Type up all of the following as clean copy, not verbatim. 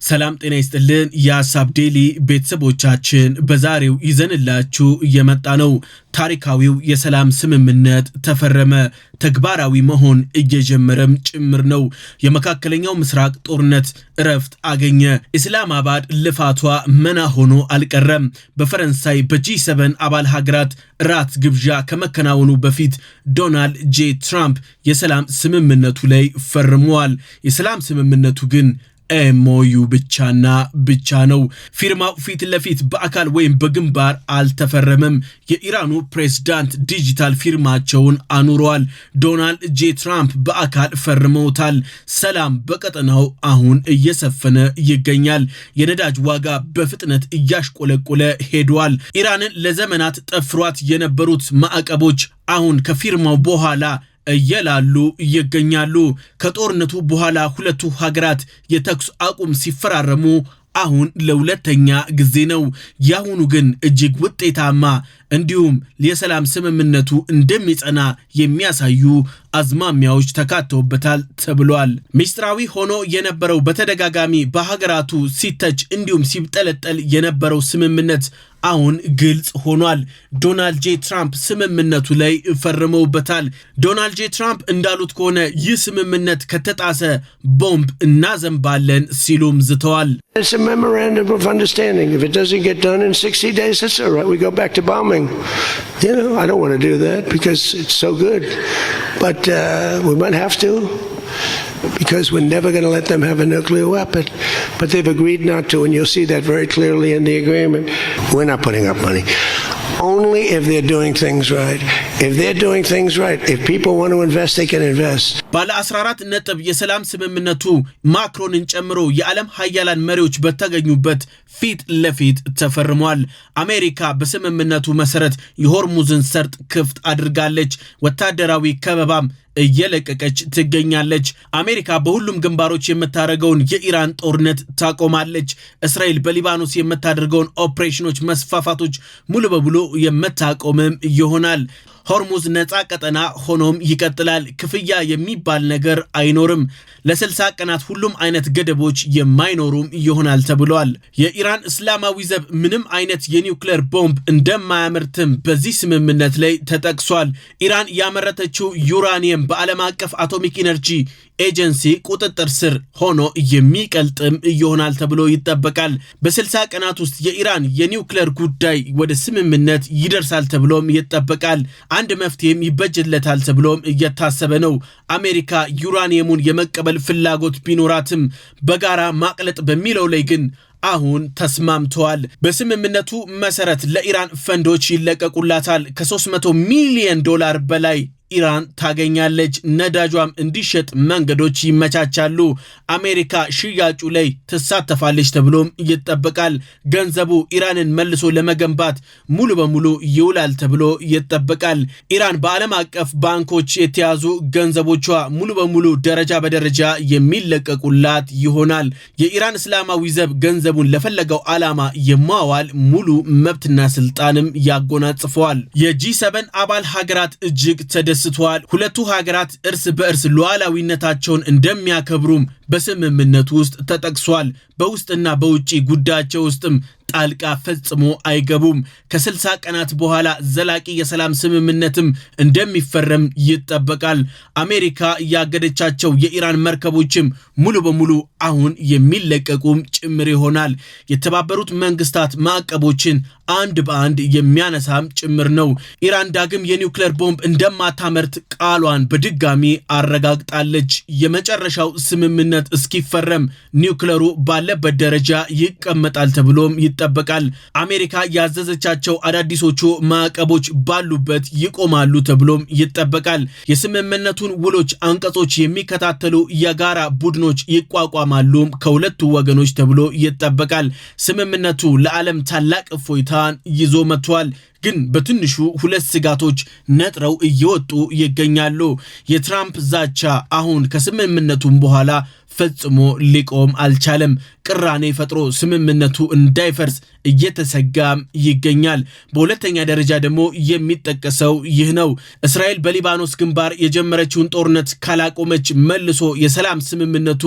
ሰላም ጤና ይስጥልን የሐሳብ ዴሊ ቤተሰቦቻችን በዛሬው ይዘንላችሁ የመጣ ነው። ታሪካዊው የሰላም ስምምነት ተፈረመ፣ ተግባራዊ መሆን እየጀመረም ጭምር ነው። የመካከለኛው ምስራቅ ጦርነት እረፍት አገኘ። ኢስላማባድ ልፋቷ መና ሆኖ አልቀረም። በፈረንሳይ በጂ7 አባል ሀገራት ራት ግብዣ ከመከናወኑ በፊት ዶናልድ ጄ ትራምፕ የሰላም ስምምነቱ ላይ ፈርመዋል። የሰላም ስምምነቱ ግን ኤሞዩ ብቻ ነው። ፊርማው ፊት ለፊት በአካል ወይም በግንባር አልተፈረመም። የኢራኑ ፕሬዝዳንት ዲጂታል ፊርማቸውን አኑረዋል። ዶናልድ ጄ ትራምፕ በአካል ፈርመውታል። ሰላም በቀጠናው አሁን እየሰፈነ ይገኛል። የነዳጅ ዋጋ በፍጥነት እያሽቆለቆለ ሄዷል። ኢራንን ለዘመናት ጠፍሯት የነበሩት ማዕቀቦች አሁን ከፊርማው በኋላ እየላሉ ይገኛሉ። ከጦርነቱ በኋላ ሁለቱ ሀገራት የተኩስ አቁም ሲፈራረሙ አሁን ለሁለተኛ ጊዜ ነው። ያሁኑ ግን እጅግ ውጤታማ እንዲሁም የሰላም ስምምነቱ እንደሚጸና የሚያሳዩ አዝማሚያዎች ተካተውበታል ተብሏል። ሚስጥራዊ ሆኖ የነበረው በተደጋጋሚ በሀገራቱ ሲተች እንዲሁም ሲጠለጠል የነበረው ስምምነት አሁን ግልጽ ሆኗል። ዶናልድ ጄ ትራምፕ ስምምነቱ ላይ ፈርመውበታል። ዶናልድ ጄ ትራምፕ እንዳሉት ከሆነ ይህ ስምምነት ከተጣሰ ቦምብ እናዘንባለን ሲሉም ዝተዋል። It's a memorandum of understanding. If it doesn't get done in 60 days, that's all right. We go back to bombing. You know, I don't want to do that because it's so good. But we might have to, because we're never going to let them have a nuclear weapon. But they've agreed not to, and you'll see that very clearly in the agreement. We're not putting up money. Only if they're doing things right. If they're doing things right, if people want to invest, they can invest. ባለ 14 ነጥብ የሰላም ስምምነቱ ማክሮንን ጨምሮ የዓለም ሀያላን መሪዎች በተገኙበት ፊት ለፊት ተፈርሟል። አሜሪካ በስምምነቱ መሰረት የሆርሙዝን ሰርጥ ክፍት አድርጋለች። ወታደራዊ ከበባም እየለቀቀች ትገኛለች። አሜሪካ በሁሉም ግንባሮች የምታደርገውን የኢራን ጦርነት ታቆማለች። እስራኤል በሊባኖስ የምታደርገውን ኦፕሬሽኖች መስፋፋቶች ሙሉ በሙሉ የምታቆምም ይሆናል። ሆርሙዝ ነፃ ቀጠና ሆኖም ይቀጥላል። ክፍያ የሚባል ነገር አይኖርም። ለ60 ቀናት ሁሉም አይነት ገደቦች የማይኖሩም ይሆናል ተብሏል። የኢራን እስላማዊ ዘብ ምንም አይነት የኒውክሌር ቦምብ እንደማያመርትም በዚህ ስምምነት ላይ ተጠቅሷል። ኢራን ያመረተችው ዩራኒየም በዓለም አቀፍ አቶሚክ ኢነርጂ ኤጀንሲ ቁጥጥር ስር ሆኖ የሚቀልጥም ይሆናል ተብሎ ይጠበቃል። በ60 ቀናት ውስጥ የኢራን የኒውክሌር ጉዳይ ወደ ስምምነት ይደርሳል ተብሎም ይጠበቃል። አንድ መፍትሄም ይበጅለታል ተብሎም እየታሰበ ነው። አሜሪካ ዩራኒየሙን የመቀበል ፍላጎት ቢኖራትም በጋራ ማቅለጥ በሚለው ላይ ግን አሁን ተስማምተዋል። በስምምነቱ መሰረት ለኢራን ፈንዶች ይለቀቁላታል። ከ300 ሚሊዮን ዶላር በላይ ኢራን ታገኛለች። ነዳጇም እንዲሸጥ መንገዶች ይመቻቻሉ። አሜሪካ ሽያጩ ላይ ትሳተፋለች ተብሎም ይጠበቃል። ገንዘቡ ኢራንን መልሶ ለመገንባት ሙሉ በሙሉ ይውላል ተብሎ ይጠበቃል። ኢራን በዓለም አቀፍ ባንኮች የተያዙ ገንዘቦቿ ሙሉ በሙሉ ደረጃ በደረጃ የሚለቀቁላት ይሆናል። የኢራን እስላማዊ ዘብ ገንዘቡን ለፈለገው ዓላማ የማዋል ሙሉ መብትና ስልጣንም ያጎናጽፈዋል። የጂ7 አባል ሀገራት እጅግ ተደስተዋል። ሁለቱ ሀገራት እርስ በእርስ ሉዓላዊነታቸውን እንደሚያከብሩም በስምምነቱ ውስጥ ተጠቅሷል። በውስጥና በውጪ ጉዳያቸው ውስጥም ጣልቃ ፈጽሞ አይገቡም። ከ60 ቀናት በኋላ ዘላቂ የሰላም ስምምነትም እንደሚፈረም ይጠበቃል። አሜሪካ ያገደቻቸው የኢራን መርከቦችም ሙሉ በሙሉ አሁን የሚለቀቁም ጭምር ይሆናል። የተባበሩት መንግስታት ማዕቀቦችን አንድ በአንድ የሚያነሳም ጭምር ነው። ኢራን ዳግም የኒውክሌር ቦምብ እንደማታመርት ቃሏን በድጋሚ አረጋግጣለች። የመጨረሻው ስምምነት እስኪፈረም ኒውክሌሩ ባለበት ደረጃ ይቀመጣል ተብሎም ይጠበቃል። አሜሪካ ያዘዘቻቸው አዳዲሶቹ ማዕቀቦች ባሉበት ይቆማሉ ተብሎም ይጠበቃል። የስምምነቱን ውሎች አንቀጾች የሚከታተሉ የጋራ ቡድኖች ይቋቋማሉ ከሁለቱ ወገኖች ተብሎ ይጠበቃል። ስምምነቱ ለዓለም ታላቅ እፎይታን ይዞ መጥቷል። ግን በትንሹ ሁለት ስጋቶች ነጥረው እየወጡ ይገኛሉ። የትራምፕ ዛቻ አሁን ከስምምነቱም በኋላ ፈጽሞ ሊቆም አልቻለም። ቅራኔ ፈጥሮ ስምምነቱ እንዳይፈርስ እየተሰጋም ይገኛል። በሁለተኛ ደረጃ ደግሞ የሚጠቀሰው ይህ ነው። እስራኤል በሊባኖስ ግንባር የጀመረችውን ጦርነት ካላቆመች መልሶ የሰላም ስምምነቱ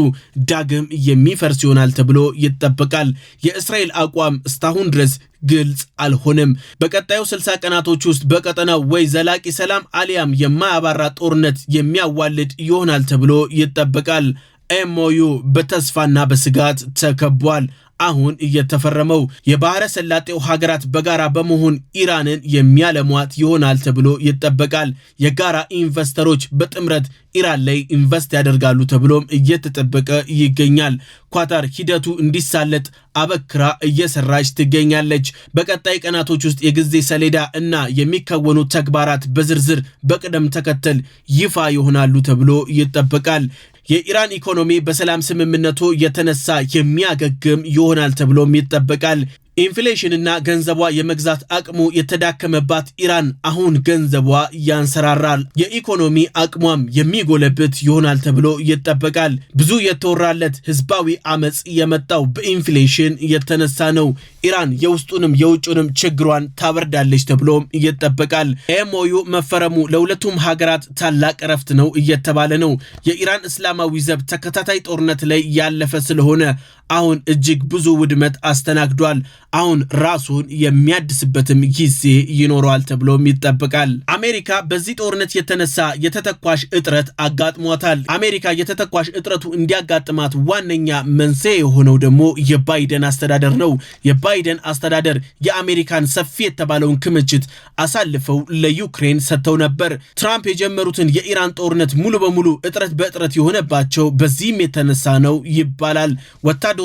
ዳግም የሚፈርስ ይሆናል ተብሎ ይጠበቃል። የእስራኤል አቋም እስካሁን ድረስ ግልጽ አልሆነም። በቀጣዩ 60 ቀናቶች ውስጥ በቀጠናው ወይ ዘላቂ ሰላም አሊያም የማያባራ ጦርነት የሚያዋልድ ይሆናል ተብሎ ይጠበቃል። ኤምኦዩ በተስፋና በስጋት ተከቧል። አሁን እየተፈረመው የባህረ ሰላጤው ሀገራት በጋራ በመሆን ኢራንን የሚያለሟት ይሆናል ተብሎ ይጠበቃል። የጋራ ኢንቨስተሮች በጥምረት ኢራን ላይ ኢንቨስት ያደርጋሉ ተብሎም እየተጠበቀ ይገኛል። ኳታር ሂደቱ እንዲሳለጥ አበክራ እየሰራች ትገኛለች። በቀጣይ ቀናቶች ውስጥ የጊዜ ሰሌዳ እና የሚከወኑ ተግባራት በዝርዝር በቅደም ተከተል ይፋ ይሆናሉ ተብሎ ይጠበቃል። የኢራን ኢኮኖሚ በሰላም ስምምነቱ የተነሳ የሚያገግም ይሆናል ተብሎም ይጠበቃል። ኢንፍሌሽንና ገንዘቧ የመግዛት አቅሙ የተዳከመባት ኢራን አሁን ገንዘቧ ያንሰራራል። የኢኮኖሚ አቅሟም የሚጎለብት ይሆናል ተብሎ ይጠበቃል። ብዙ የተወራለት ህዝባዊ አመጽ የመጣው በኢንፍሌሽን የተነሳ ነው። ኢራን የውስጡንም የውጭንም ችግሯን ታበርዳለች ተብሎም ይጠበቃል። ኤምኦዩ መፈረሙ ለሁለቱም ሀገራት ታላቅ ረፍት ነው እየተባለ ነው። የኢራን እስላማዊ ዘብ ተከታታይ ጦርነት ላይ ያለፈ ስለሆነ አሁን እጅግ ብዙ ውድመት አስተናግዷል። አሁን ራሱን የሚያድስበትም ጊዜ ይኖረዋል ተብሎም ይጠበቃል። አሜሪካ በዚህ ጦርነት የተነሳ የተተኳሽ እጥረት አጋጥሟታል። አሜሪካ የተተኳሽ እጥረቱ እንዲያጋጥማት ዋነኛ መንስኤ የሆነው ደግሞ የባይደን አስተዳደር ነው። የባይደን አስተዳደር የአሜሪካን ሰፊ የተባለውን ክምችት አሳልፈው ለዩክሬን ሰጥተው ነበር። ትራምፕ የጀመሩትን የኢራን ጦርነት ሙሉ በሙሉ እጥረት በእጥረት የሆነባቸው በዚህም የተነሳ ነው ይባላል። ወታደሮቿን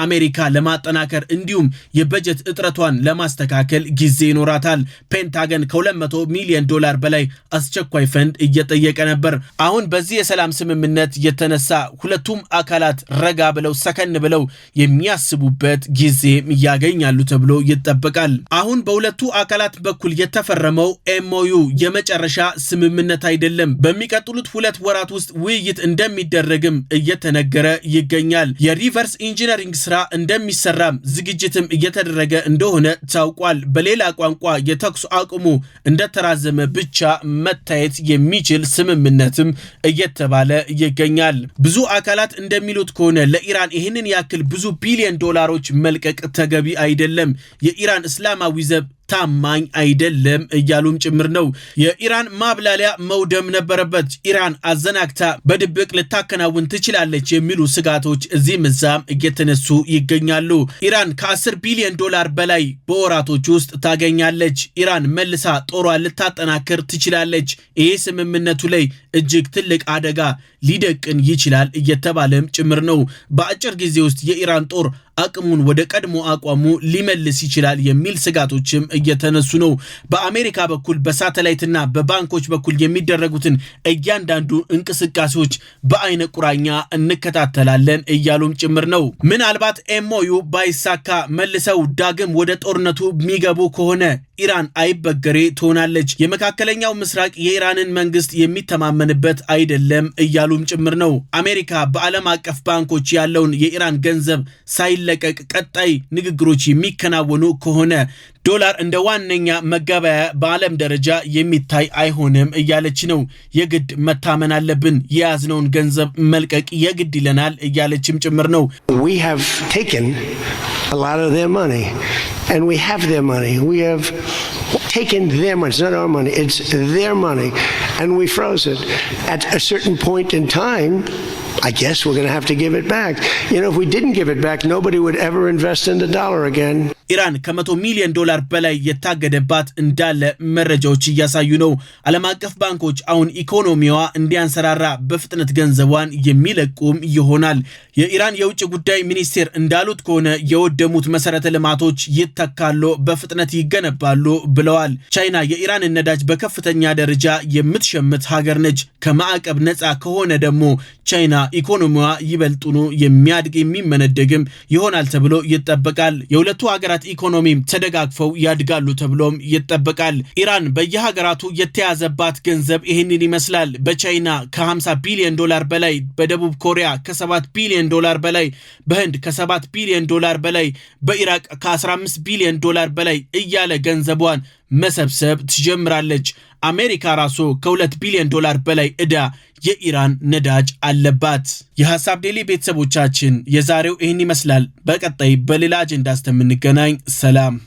አሜሪካ ለማጠናከር እንዲሁም የበጀት እጥረቷን ለማስተካከል ጊዜ ይኖራታል። ፔንታገን ከ200 ሚሊዮን ዶላር በላይ አስቸኳይ ፈንድ እየጠየቀ ነበር። አሁን በዚህ የሰላም ስምምነት የተነሳ ሁለቱም አካላት ረጋ ብለው ሰከን ብለው የሚያስቡበት ጊዜ ያገኛሉ ተብሎ ይጠበቃል። አሁን በሁለቱ አካላት በኩል የተፈረመው ኤምኦዩ የመጨረሻ ስምምነት አይደለም። በሚቀጥሉት 2 ወራት ውስጥ ውይይት እንደሚደረግም እየተነገረ ይገኛል። የሪቨርስ ኢንጂነሪንግ ስራ እንደሚሰራም ዝግጅትም እየተደረገ እንደሆነ ታውቋል። በሌላ ቋንቋ የተኩስ አቁሙ እንደተራዘመ ብቻ መታየት የሚችል ስምምነትም እየተባለ ይገኛል። ብዙ አካላት እንደሚሉት ከሆነ ለኢራን ይህንን ያክል ብዙ ቢሊዮን ዶላሮች መልቀቅ ተገቢ አይደለም። የኢራን እስላማዊ ዘብ ታማኝ አይደለም እያሉም ጭምር ነው። የኢራን ማብላሊያ መውደም ነበረበት። ኢራን አዘናግታ በድብቅ ልታከናውን ትችላለች የሚሉ ስጋቶች እዚህም እዛም እየተነሱ ይገኛሉ። ኢራን ከ10 ቢሊዮን ዶላር በላይ በወራቶች ውስጥ ታገኛለች። ኢራን መልሳ ጦሯን ልታጠናክር ትችላለች። ይህ ስምምነቱ ላይ እጅግ ትልቅ አደጋ ሊደቅን ይችላል እየተባለም ጭምር ነው። በአጭር ጊዜ ውስጥ የኢራን ጦር አቅሙን ወደ ቀድሞ አቋሙ ሊመልስ ይችላል የሚል ስጋቶችም እየተነሱ ነው። በአሜሪካ በኩል በሳተላይትና በባንኮች በኩል የሚደረጉትን እያንዳንዱ እንቅስቃሴዎች በአይነ ቁራኛ እንከታተላለን እያሉም ጭምር ነው። ምናልባት ኤምኦዩ ባይሳካ መልሰው ዳግም ወደ ጦርነቱ የሚገቡ ከሆነ ኢራን አይበገሬ ትሆናለች። የመካከለኛው ምስራቅ የኢራንን መንግስት የሚተማመንበት አይደለም እያሉም ጭምር ነው። አሜሪካ በዓለም አቀፍ ባንኮች ያለውን የኢራን ገንዘብ ሳይለቀቅ ቀጣይ ንግግሮች የሚከናወኑ ከሆነ ዶላር እንደ ዋነኛ መገበያያ በዓለም ደረጃ የሚታይ አይሆንም እያለች ነው። የግድ መታመን አለብን፣ የያዝነውን ገንዘብ መልቀቅ የግድ ይለናል እያለችም ጭምር ነው። We have taken a lot of their money and we have their money. We have taken their money. It's not our money, it's their money, and we froze it. At a certain point in time, I guess we're going to have to give it back. You know, if we didn't give it back, nobody would ever invest in the dollar again. ኢራን ከ100 ሚሊዮን ዶላር በላይ የታገደባት እንዳለ መረጃዎች እያሳዩ ነው። ዓለም አቀፍ ባንኮች አሁን ኢኮኖሚዋ እንዲያንሰራራ በፍጥነት ገንዘቧን የሚለቁም ይሆናል። የኢራን የውጭ ጉዳይ ሚኒስቴር እንዳሉት ከሆነ የወደሙት መሰረተ ልማቶች ይተካሉ፣ በፍጥነት ይገነባሉ ብለዋል። ቻይና የኢራንን ነዳጅ በከፍተኛ ደረጃ የምትሸምት ሀገር ነች። ከማዕቀብ ነፃ ከሆነ ደግሞ ቻይና ኢኮኖሚዋ ይበልጡኑ የሚያድግ የሚመነደግም ይሆናል ተብሎ ይጠበቃል። የሁለቱ ሀገራት ኢኮኖሚም ተደጋግፈው ያድጋሉ ተብሎም ይጠበቃል። ኢራን በየሀገራቱ የተያዘባት ገንዘብ ይህንን ይመስላል። በቻይና ከ50 ቢሊዮን ዶላር በላይ፣ በደቡብ ኮሪያ ከ7 ቢሊዮን ዶላር በላይ፣ በህንድ ከ7 ቢሊዮን ዶላር በላይ፣ በኢራቅ ከ15 ቢሊዮን ዶላር በላይ እያለ ገንዘቧን መሰብሰብ ትጀምራለች። አሜሪካ ራሱ ከ2 ቢሊዮን ዶላር በላይ ዕዳ የኢራን ነዳጅ አለባት። የሐሳብ ዴሊ ቤተሰቦቻችን የዛሬው ይህን ይመስላል። በቀጣይ በሌላ አጀንዳ እስከምንገናኝ ሰላም።